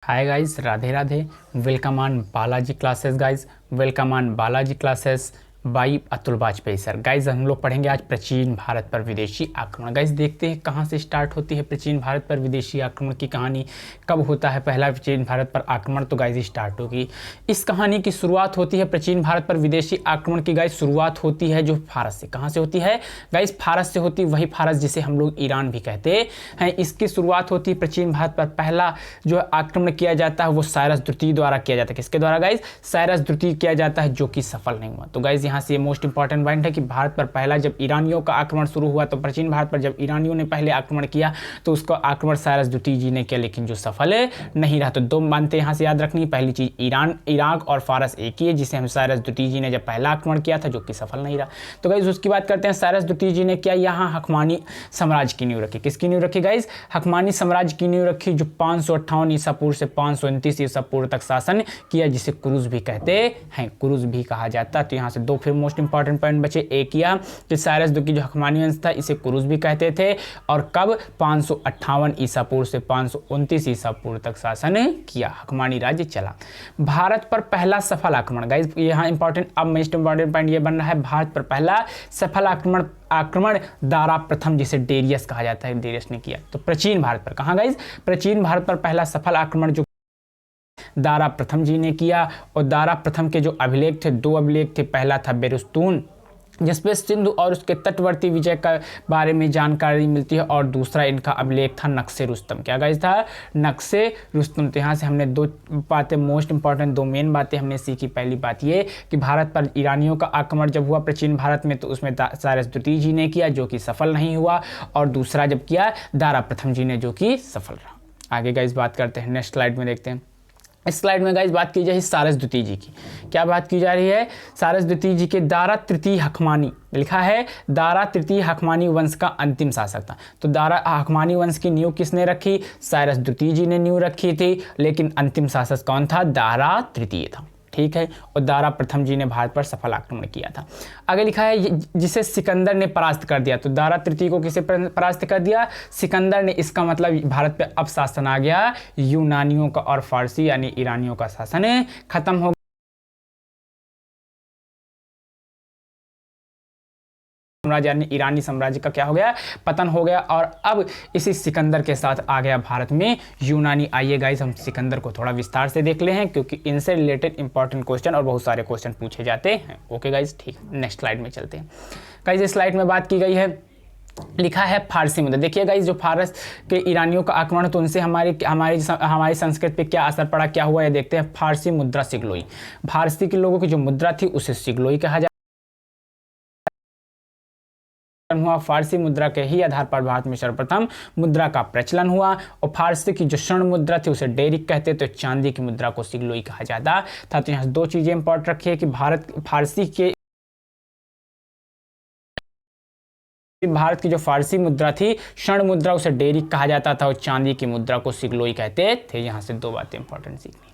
Hi guys, Radhe Radhe. Welcome on Balaji classes guys. Welcome on Balaji classes by Atul Vajpayee sir. Guys हम लोग पढ़ेंगे आज प्राचीन भारत पर विदेशी आक्रमण। गाइस देखते हैं कहाँ से स्टार्ट होती है प्राचीन भारत पर विदेशी आक्रमण की कहानी, कब होता है पहला प्राचीन भारत पर आक्रमण। तो गाइस स्टार्ट होगी, इस कहानी की शुरुआत होती है प्राचीन भारत पर विदेशी आक्रमण की। गाइस शुरुआत होती है जो फारस से। कहाँ से होती है गाइस? फारस से होती है, वही फारस जिसे हम लोग ईरान भी कहते हैं। इसकी शुरुआत होती है प्राचीन भारत पर पहला जो आक्रमण किया जाता है वो साइरस द्वितीय द्वारा किया जाता है। किसके द्वारा गाइस? साइरस द्वितीय किया जाता है, जो कि सफल नहीं हुआ। तो गाइस यहाँ से ये मोस्ट इंपॉर्टेंट पॉइंट है कि भारत पर पहला जब ईरानियों का आक्रमण शुरू हुआ, तो प्राचीन भारत पर जब ईरानियों ने पहले आक्रमण किया तो उसका आक्रमण साइरस द्वितीय जी ने किया, लेकिन जो सफल नहीं रहा। तो दो बातें यहाँ से याद रखनी। पहली चीज, ईरान, इराक और फारस एक ही है, जिसे हम साइरस द्वितीय जी ने जब पहला आक्रमण किया था, जो कि सफल नहीं रहा। तो गाइस उसकी बात करते हैं। साइरस द्वितीय जी ने क्या यहाँ हकमानी साम्राज्य की नींव रखी। किसकी नींव रखी गाइस? हकमानी साम्राज्य की नींव रखी, जो 558 ईसा पूर्व से 529 ईसा पूर्व तक शासन किया, जिसे कुरुज भी कहते हैं, कुरुज भी कहा जाता है। तो यहाँ से दो फिर मोस्ट इंपॉर्टेंट पॉइंट बचे। एक किया कि साइरस द्वितीय जो हकमानी वंश था, इसे कुरुज भी कहते थे, और कब? 558 ईसा पूर्व से 529 ईसा पूर्व तक शासन किया, हकमानी राज्य चला। भारत पर पहला सफल आक्रमण। गाइस यहाँ इंपॉर्टेंट, अब मोस्ट इंपॉर्टेंट पॉइंट ये बन रहा है, भारत पर पहला सफल आक्रमण दारा प्रथम, जिसे डेरियस कहा जाता है, डेरियस ने किया। तो प्राचीन भारत पर कहाँ गाइस? प्राचीन भारत पर पहला सफल आक्रमण जो दारा प्रथम जी ने किया। और दारा प्रथम के जो अभिलेख थे, दो अभिलेख थे। पहला था बेरुस्तून, जिसपे सिंधु और उसके तटवर्ती विजय का बारे में जानकारी मिलती है, और दूसरा इनका अभिलेख था नक्शे रुस्तम। क्या गाइस था? नक्शे रुस्तम। तो यहाँ से हमने दो बातें मोस्ट इंपॉर्टेंट, दो मेन बातें हमने सीखी। पहली बात ये कि भारत पर ईरानियों का आक्रमण जब हुआ प्राचीन भारत में, तो उसमें साइरस द्वितीय जी ने किया, जो कि सफल नहीं हुआ, और दूसरा जब किया दारा प्रथम जी ने, जो कि सफल रहा। आगे गाइस बात करते हैं, नेक्स्ट स्लाइड में देखते हैं। इस स्लाइड में गाइस बात की जाए साइरस द्वितीय जी की। क्या बात की जा रही है? साइरस द्वितीय जी के दारा तृतीय हकमानी, लिखा है दारा तृतीय हकमानी वंश का अंतिम शासक था। तो दारा हकमानी वंश की नींव किसने रखी? साइरस द्वितीय जी ने नींव रखी थी, लेकिन अंतिम शासक कौन था? दारा तृतीय था। ठीक है, और दारा प्रथम जी ने भारत पर सफल आक्रमण किया था। आगे लिखा है जिसे सिकंदर ने परास्त कर दिया। तो दारा तृतीय को किसे परास्त कर दिया? सिकंदर ने। इसका मतलब भारत पे अब शासन आ गया यूनानियों का, और फारसी यानी ईरानियों का शासन खत्म हो साम्राज्य यानी ईरानी साम्राज्य का क्या हो गया? पतन हो गया। और अब इसी सिकंदर के साथ आ गया भारत में यूनानी। आइए गाइस हम सिकंदर को थोड़ा विस्तार से देख ले हैं, क्योंकि इनसे रिलेटेड इंपॉर्टेंट क्वेश्चन और बहुत सारे क्वेश्चन पूछे जाते हैं। ओके गाइस, ठीक, नेक्स्ट स्लाइड में चलते हैं। गाइस इस स्लाइड में बात की गई है, लिखा है फारसी मुद्रा। देखिए गाइस जो फारस के ईरानियों का आक्रमण, तो उनसे हमारी संस्कृति पे क्या असर पड़ा, क्या हुआ, ये देखते हैं। फारसी मुद्रा सिगलोई। फारसी के लोगों की जो मुद्रा थी उसे सिगलोई कहा हुआ। फारसी मुद्रा के ही आधार पर भारत में सर्वप्रथम मुद्रा का प्रचलन हुआ। और फारसी की जो स्वर्ण मुद्रा थी उसे डेरिक कहते, तो चांदी की मुद्रा को सिगलोई कहा जाता था। तो यहाँ दो चीजें इंपॉर्टेंट रखी है कि भारत की जो फारसी मुद्रा थी, स्वर्ण मुद्रा, उसे डेरिक कहा जाता था, और चांदी की मुद्रा को सिगलोई कहते थे। यहाँ से दो बातें इंपॉर्टेंट सीखनी।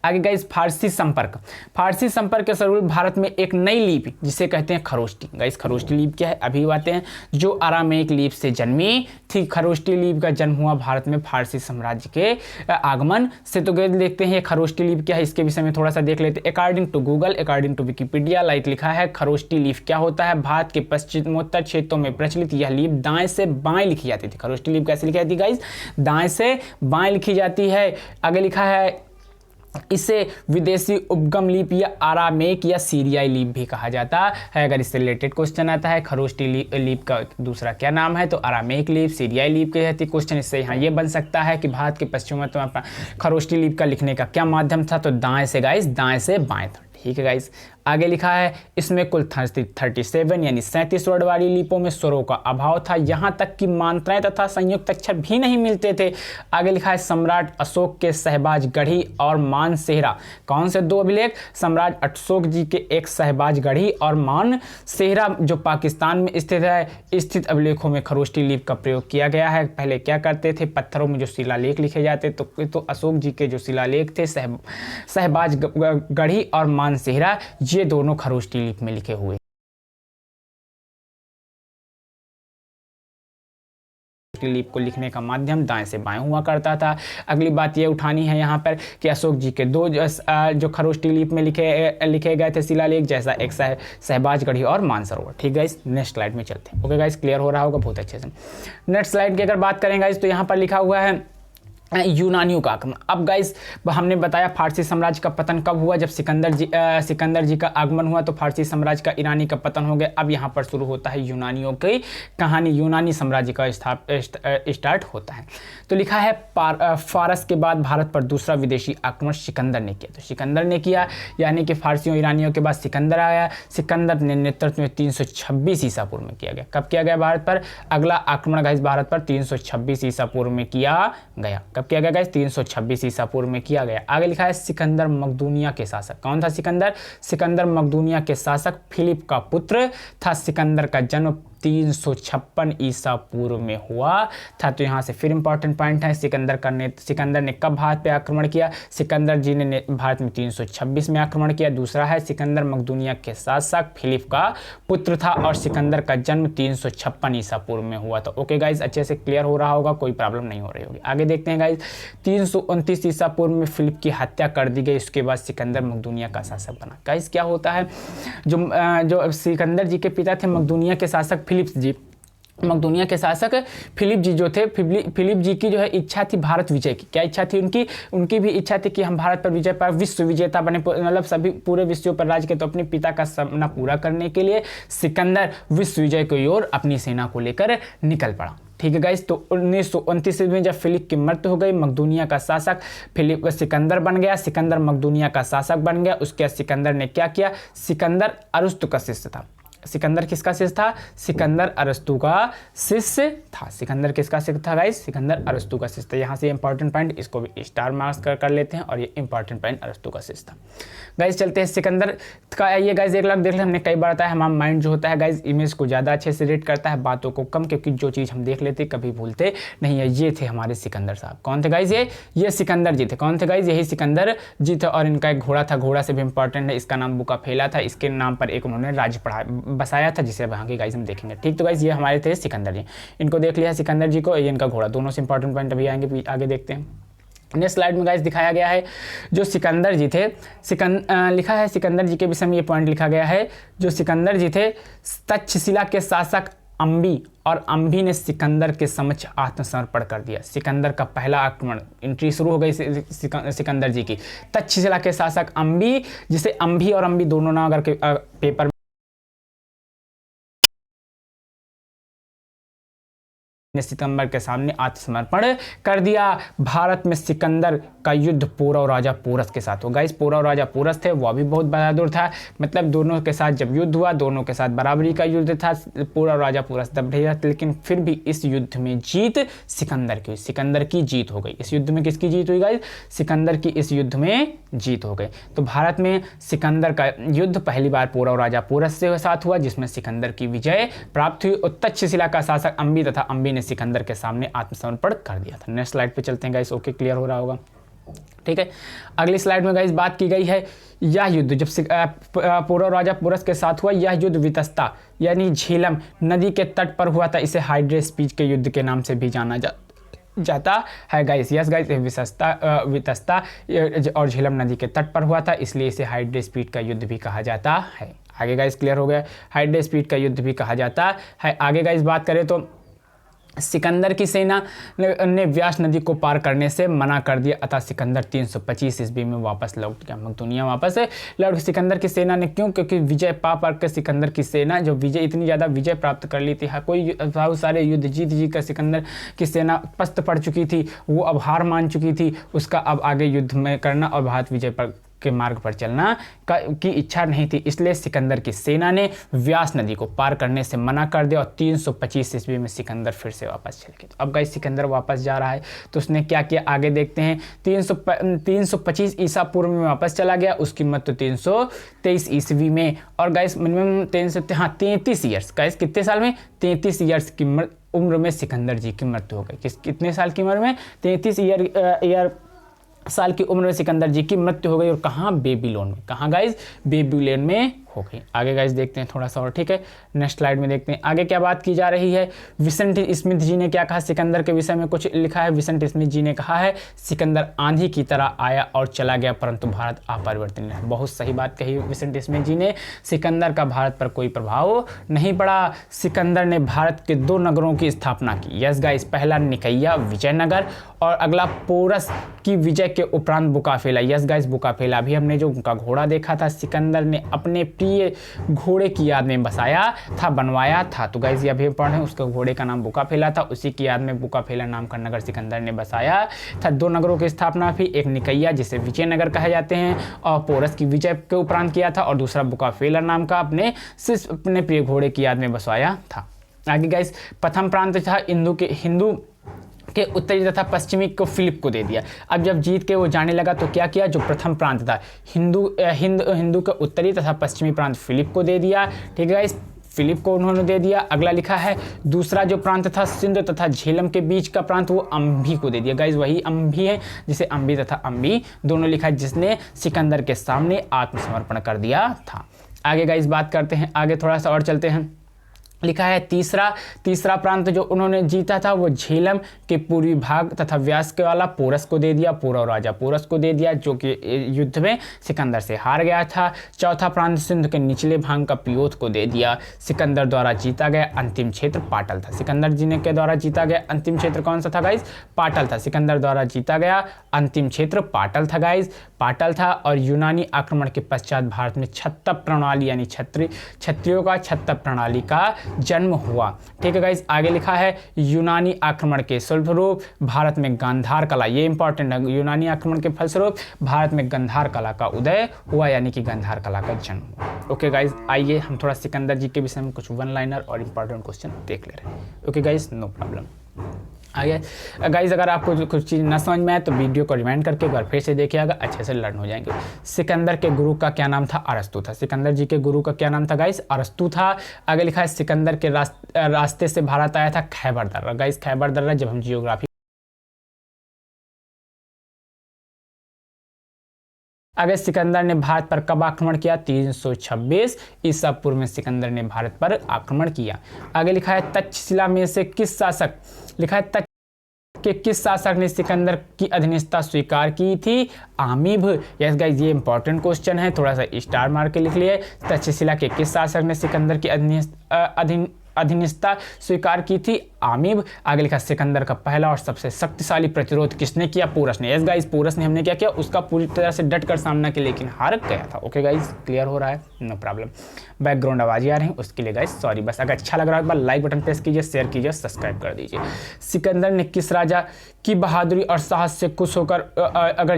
आगे गाइस फारसी संपर्क। फारसी संपर्क के स्वरूप भारत में एक नई लिपि, जिसे कहते हैं खरोष्टी। गाइस खरोष्टी लिपि क्या है, अभी बातें हैं, जो अरामेक लिपि से जन्मी थी। खरोष्टी लिपि का जन्म हुआ भारत में फारसी साम्राज्य के आगमन से। तो गाइस देखते हैं खरोष्टी लिपि क्या है, इसके विषय में थोड़ा सा देख लेते हैं। According to Google, according to Wikipedia, like लिखा है खरोष्टी लिपि क्या होता है? भारत के पश्चिमोत्तर क्षेत्रों में प्रचलित यह लिपि दाएं से बाएं लिखी जाती थी। खरोष्टी लिपि कैसे लिखी जाती है गाइस? दाएं से बाएं लिखी जाती है। आगे लिखा है इसे विदेशी उपगम लिपि या आरामेक या सीरियाई लिपि भी कहा जाता है। अगर इससे रिलेटेड क्वेश्चन आता है, खरोष्टी लिपि का दूसरा क्या नाम है, तो आरामेक लिपि, सीरियाई लिपि के रहती क्वेश्चन। इससे यहाँ ये बन सकता है कि भारत के पश्चिमोत्तर में खरोष्टी लिपि का लिखने का क्या माध्यम था, तो दाएं से गाइस, दाएं से बाएं था। ठीक है गाइस, आगे लिखा है इसमें कुल 37 यानी 37 वर्ड वाली लिपियों में स्वरों का अभाव था, यहाँ तक कि मात्राएं तथा संयुक्त अक्षर भी नहीं मिलते थे। आगे लिखा है सम्राट अशोक के शहबाज गढ़ी और मान सेहरा। कौन से दो अभिलेख? सम्राट अशोक जी के एक शहबाज गढ़ी और मान सेहरा जो पाकिस्तान में स्थित है, स्थित अभिलेखों में खरोष्टी लिपि का प्रयोग किया गया है। पहले क्या करते थे, पत्थरों में जो शिलालेख लिखे जाते तो अशोक जी के जो शिलालेख थे शहबाज गढ़ी और मान सेहरा, ये दोनों खरोष्टी लिपि में लिखे हुए। लिपि को लिखने का माध्यम दाएं से बाएं हुआ करता था। अगली बात ये उठानी है यहाँ पर कि अशोक जी के दो जो खरोष्टी लिपि में लिखे गए थे शिलालेख, जैसा एक सहबाजगढ़ी और मानसरोवर। ठीक गाइस, नेक्स्ट स्लाइड में चलते हैं। ओके गाइस, क्लियर हो रहा होगा बहुत अच्छे से। नेक्स्ट स्लाइड की अगर बात करें गाइस तो यहाँ पर लिखा हुआ है यूनानियों का आगमन। अब गाइस हमने बताया फारसी साम्राज्य का पतन कब हुआ, जब सिकंदर जी का आगमन हुआ तो फारसी साम्राज्य का ईरानी का पतन हो गया। अब यहाँ पर शुरू होता है यूनानियों की कहानी, यूनानी साम्राज्य का स्टार्ट होता है। तो लिखा है फारस के बाद भारत पर दूसरा विदेशी आक्रमण सिकंदर ने किया। तो सिकंदर ने किया, यानी कि फारसियों ईरानियों के बाद सिकंदर आया। सिकंदर ने नेतृत्व में 326 ईसा पूर्व में किया गया। कब किया गया भारत पर? अगला आक्रमण गाइस भारत पर 326 ईसा पूर्व में किया गया। कब किया गया गाइस? 326 ईसा पूर्व में किया गया। आगे लिखा है सिकंदर मकदूनिया के शासक। कौन था सिकंदर? सिकंदर मकदूनिया के शासक फिलिप का पुत्र था। सिकंदर का जन्म 356 ईसा पूर्व में हुआ था। तो यहाँ से फिर इंपॉर्टेंट पॉइंट है, सिकंदर ने कब भारत पे आक्रमण किया? सिकंदर जी ने भारत में 326 में आक्रमण किया। दूसरा है सिकंदर मकदूनिया के शासक फिलिप का पुत्र था और सिकंदर का जन्म 356 ईसा पूर्व में हुआ था। ओके गाइज, अच्छे से क्लियर हो रहा होगा, कोई प्रॉब्लम नहीं हो रही होगी। आगे देखते हैं गाइज, 329 ईसा पूर्व में फिलिप की हत्या कर दी गई। उसके बाद सिकंदर मकदूनिया का शासक बना। गाइज क्या होता है, जो सिकंदर जी के पिता थे मकदूनिया के शासक फिलिप जी, मकदूनिया के शासक फिलिप जी जो थे, फिलिप जी की जो है इच्छा थी भारत विजय की। क्या इच्छा थी उनकी भी इच्छा थी कि हम भारत पर विजय पाए, विश्व विजेता बने, मतलब सभी पूरे विश्व पर राज के। तो अपने पिता का सपना पूरा करने के लिए सिकंदर विश्व विजय की ओर अपनी सेना को लेकर निकल पड़ा। ठीक है गाइस, तो 1929 में जब फिलिप की मृत्यु हो गई, मकदूनिया का शासक फिलिप सिकंदर बन गया। सिकंदर मकदूनिया का शासक बन गया। उसके बाद सिकंदर ने क्या किया? सिकंदर अरस्तु का शिष्य था। सिकंदर किसका शिष्य था? सिकंदर अरस्तु का शिष्य था। सिकंदर किसका शिष्य था गाइस? सिकंदर अरस्तु का शिष्य था। यहाँ से इंपॉर्टेंट पॉइंट, इसको भी स्टार मार्क्स कर लेते हैं, और ये इंपॉर्टेंट पॉइंट अरस्तु का शिष्य था। गाइस चलते हैं सिकंदर का, ये गाइस एक लाख देख ले, हमने कई बार बताया हमारा माइंड जो होता है गाइस इमेज को ज़्यादा अच्छे से रीड करता है, बातों को कम, क्योंकि जो चीज़ हम देख लेते कभी भूलते नहीं है। ये थे हमारे सिकंदर साहब। कौन थे गाइस? ये सिकंदर जी थे। कौन थे गाइस? यही सिकंदर जी थे। और इनका एक घोड़ा था, घोड़ा से भी इंपॉर्टेंट है, इसका नाम बुकाफेला था। इसके नाम पर एक उन्होंने राज्य बसाया था, जिसे अब आगे गाइस हम देखेंगे। ठीक, तो गाइस ये हमारे थे सिकंदर जी, इनको देख लिया सिकंदर जी को, ये इनका घोड़ा, दोनों से इंपॉर्टेंट पॉइंट अभी आएंगे, आगे देखते हैं। नेक्स्ट स्लाइड में गाइस दिखाया गया है जो सिकंदर जी थे, लिखा है सिकंदर जी के विषय में ये पॉइंट लिखा गया है, जो सिकंदर जी थे तक्षशिला के शासक अम्बी, और अम्बी ने सिकंदर के समक्ष आत्मसमर्पण कर दिया। सिकंदर का पहला आक्रमण, एंट्री शुरू हो गई सिकंदर जी की। तक्षशिला के शासक अम्बी, जिसे अम्बी और अम्बी दोनों नाम अगर पेपर ने सिकंदर के सामने आत्मसमर्पण कर दिया। भारत में सिकंदर का युद्ध पौरव राजा पोरस के साथ हुआ। गाइस पौरव राजा पोरस थे, वह भी बहुत बहादुर था, मतलब दोनों के साथ जब युद्ध हुआ, दोनों के साथ बराबरी का युद्ध था। पौरव राजा पोरस तब रहा, लेकिन फिर भी इस युद्ध में जीत सिकंदर की, सिकंदर की जीत हो गई। इस युद्ध में किसकी जीत हुई गाइस? सिकंदर की इस युद्ध में जीत हो गई। तो भारत में सिकंदर का युद्ध पहली बार पौरव राजा पोरस से साथ हुआ, जिसमें सिकंदर की विजय प्राप्त हुई। और तक्षशिला का शासक अम्बी तथा अम्बी ने सिकंदर के सामने आत्मसमर्पण कर दिया था। नेक्स्ट स्लाइड पे चलते हैं गाइस, ओके क्लियर हो रहा होगा। ठीक है, अगली स्लाइड में गाइस बात की गई है यह युद्ध जब पौरव राजा पोरस के साथ हुआ, यह युद्ध वितस्ता यानी झेलम नदी के तट पर हुआ था। इसे हाइड्रेस्पीच के युद्ध के नाम से भी जाना जाता है गाइस। यस गाइस, वितस्ता और झेलम नदी के तट पर हुआ था, इसलिए इसे हाइड्रेस्पीच का युद्ध भी कहा जाता है। आगे गाइस क्लियर हो गया, हाइड्रेस्पीच का युद्ध भी कहा जाता है। आगे गाइस बात करें तो सिकंदर की सेना ने व्यास नदी को पार करने से मना कर दिया, अतः सिकंदर 325 ईस्वी में वापस लौट गया, मकदूनिया वापस लौट। सिकंदर की सेना ने क्यों? क्योंकि विजय पा कर सिकंदर की सेना जो विजय इतनी ज़्यादा विजय प्राप्त कर ली थी, कोई बहुत सारे युद्ध जीत कर सिकंदर की सेना पस्त पड़ चुकी थी, वो अब हार मान चुकी थी। उसका अब आगे युद्ध में करना और भारत विजय पर के मार्ग पर चलना की इच्छा नहीं थी, इसलिए सिकंदर की सेना ने व्यास नदी को पार करने से मना कर दिया और 325 ईस्वी में सिकंदर फिर से वापस चले गए। तो अब गाइस सिकंदर वापस जा रहा है, तो उसने क्या किया आगे देखते हैं। 325 ईसा पूर्व में वापस चला गया, उसकी मृत्यु 323 ईस्वी में। और गाइस मिनिमम 33 ईयर्स, गाइस कितने साल में? 33 ईयर्स की उम्र में सिकंदर जी की मृत्यु हो गई। कितने साल की उम्र में? 33 साल की उम्र में सिकंदर जी की मृत्यु हो गई। और कहाँ? बेबीलोन में। कहाँ गाइस? बेबीलोन में हो गई। आगे गाइस देखते हैं थोड़ा सा और, ठीक है। नेक्स्ट स्लाइड में देखते हैं आगे क्या बात की जा रही है। विसेंट स्मिथ जी ने क्या कहा सिकंदर के विषय में, कुछ लिखा है। विसेंट स्मिथ जी ने कहा है सिकंदर आंधी की तरह आया और चला गया परंतु भारत अपरिवर्तनीय है। बहुत सही बात कही विसेंट स्मिथ जी ने। सिकंदर का भारत पर कोई प्रभाव नहीं पड़ा। सिकंदर ने भारत के 2 नगरों की स्थापना की। यस गाइस, पहला निकैया विजयनगर और अगला पोरस की विजय के उपरांत बुकाफेला। यस गाइस, बुकाफेला भी हमने जो उनका घोड़ा देखा था सिकंदर ने अपने प्रिय घोड़े की याद में बसाया था, बनवाया था। तो गाइस ये अभी पढ़े, उसके घोड़े का नाम बुकाफेला था, उसी की याद में बुकाफेला नाम का नगर सिकंदर ने बसाया था। 2 नगरों की स्थापना भी, एक निकैया जिसे विजयनगर कहे जाते हैं और पोरस की विजय के उपरांत किया था, और दूसरा बुकाफेला नाम का अपने प्रिय घोड़े की याद में बसवाया था। आगे गाइस, प्रथम प्रांत था हिंदू के उत्तरी तथा पश्चिमी को फिलिप को दे दिया। अब जब जीत के वो जाने लगा तो क्या किया, जो प्रथम प्रांत था हिंदू के उत्तरी तथा पश्चिमी प्रांत फिलिप को दे दिया, ठीक है गाइस, फिलिप को उन्होंने दे दिया। अगला लिखा है दूसरा जो प्रांत था सिंध तथा झेलम के बीच का प्रांत वो अम्भी को दे दिया। गाइस वही अम्भी है जिसे अम्बी तथा अम्बी दोनों लिखा है, जिसने सिकंदर के सामने आत्मसमर्पण कर दिया था। आगे गाइस बात करते हैं, आगे थोड़ा सा और चलते हैं। लिखा है तीसरा प्रांत जो उन्होंने जीता था वो झेलम के पूर्वी भाग तथा व्यास के वाला पोरस को दे दिया, पूर्व राजा पोरस को दे दिया, जो कि युद्ध में सिकंदर से हार गया था। चौथा प्रांत सिंध के निचले भाग का पियोथ को दे दिया। सिकंदर द्वारा जीता गया अंतिम क्षेत्र पाटल था। सिकंदर जी ने के द्वारा जीता गया अंतिम क्षेत्र कौन सा था गाइस, पाटल था। सिकंदर द्वारा जीता गया अंतिम क्षेत्र पाटल था गाइस, पाटल था। और यूनानी आक्रमण के पश्चात भारत में छत्तर प्रणाली यानी क्षत्रियों का छत्तर प्रणाली का जन्म हुआ, ठीक है गाइस। आगे लिखा है यूनानी आक्रमण के फलस्वरूप भारत में गांधार कला, ये इंपॉर्टेंट है, यूनानी आक्रमण के फलस्वरूप भारत में गांधार कला का उदय हुआ, यानी कि गांधार कला का जन्म हुआ। ओके गाइस, आइए हम थोड़ा सिकंदर जी के विषय में कुछ 1 लाइनर और इंपॉर्टेंट क्वेश्चन देख ले रहे हैं। Okay guys, no problem. आगे गाइस, अगर आपको कुछ चीज़ ना समझ में आए तो वीडियो को रिवाइंड करके एक बार फिर से देखिएगा, अच्छे से लर्न हो जाएंगे। सिकंदर के गुरु का क्या नाम था, अरस्तु था। सिकंदर जी के गुरु का क्या नाम था गाइस, अरस्तु था। आगे लिखा है सिकंदर के रास्ते से भारत आया था खैबर दर्रा। गाइस खैबर दर्रा जब हम जियोग्राफी आगे, सिकंदर ने भारत पर कब आक्रमण किया, 326 ईसा पूर्व में सिकंदर ने भारत पर आक्रमण किया। आगे लिखा है तक्षशिला में से किस शासक, लिखा है तक्ष के किस शासक ने सिकंदर की अधीनता स्वीकार की थी, आमिब। यस गाइस, ये इंपॉर्टेंट क्वेश्चन है, थोड़ा सा स्टार मार के लिख लिए। तक्षशिला के किस शासक ने सिकंदर की अधीनता स्वीकार की थी, आमिब। आगे लिखा सिकंदर का पहला और सबसे शक्तिशाली प्रतिरोध किसने किया, पोरस ने। यस गाइस, पोरस ने हमने क्या किया, उसका पूरी तरह से डट कर सामना किया लेकिन हार गया था। ओके गाइस, क्लियर हो रहा है, नो प्रॉब्लम। बैकग्राउंड आवाज़ें आ रही हैं उसके लिए गाइस सॉरी। बस अगर अच्छा लग रहा है एक बार लाइक बटन प्रेस कीजिए, शेयर कीजिए, सब्सक्राइब कर दीजिए। सिकंदर ने किस राजा की बहादुरी और साहस से खुश होकर अगर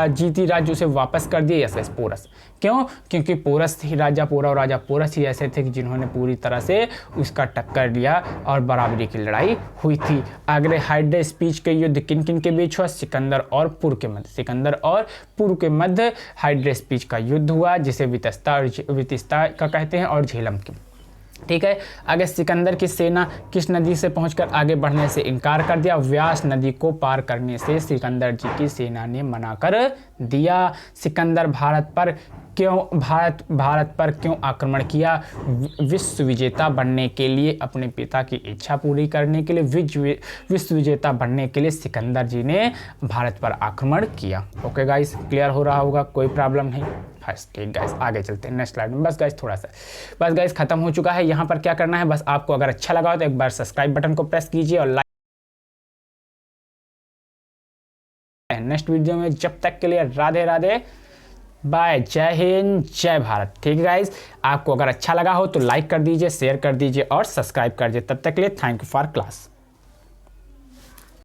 जीती राज्य उसे वापस कर दिया, यस गाइस, पोरस। क्यों, क्योंकि पोरस ही राजा पोरस ही ऐसे थे कि जिन्होंने पूरी तरह से उसका टक्कर लिया और बराबरी की लड़ाई हुई थी। आगे हाइड्रा स्पीच के युद्ध किन किन के बीच हुआ, सिकंदर और पुर के मध्य। सिकंदर और पुर के मध्य हाइड्रा स्पीच का युद्ध हुआ, जिसे वितिस्ता का कहते हैं, और झेलम की, ठीक है। आगे सिकंदर की सेना किस नदी से पहुंचकर आगे बढ़ने से इनकार कर दिया, व्यास नदी को पार करने से सिकंदर जी की सेना ने मना कर दिया। सिकंदर भारत पर क्यों आक्रमण किया, विश्व विजेता बनने के लिए, अपने पिता की इच्छा पूरी करने के लिए, विश्व विजेता बनने के लिए सिकंदर जी ने भारत पर आक्रमण किया। ओके गाइस, क्लियर हो रहा होगा, कोई प्रॉब्लम नहीं। ठीक गाइस, आगे चलते हैं नेक्स्ट स्लाइड में। बस गाइस थोड़ा सा, बस गाइस खत्म हो चुका है। यहाँ पर क्या करना है, बस आपको अगर अच्छा लगा हो तो एक बार सब्सक्राइब बटन को प्रेस कीजिए और लाइक। नेक्स्ट वीडियो में, जब तक के लिए राधे राधे, बाय, जय हिंद, जय भारत। ठीक है गाइस, आपको अगर अच्छा लगा हो तो लाइक कर दीजिए, शेयर कर दीजिए और सब्सक्राइब कर दीजिए। तब तक के लिए थैंक यू फॉर क्लास।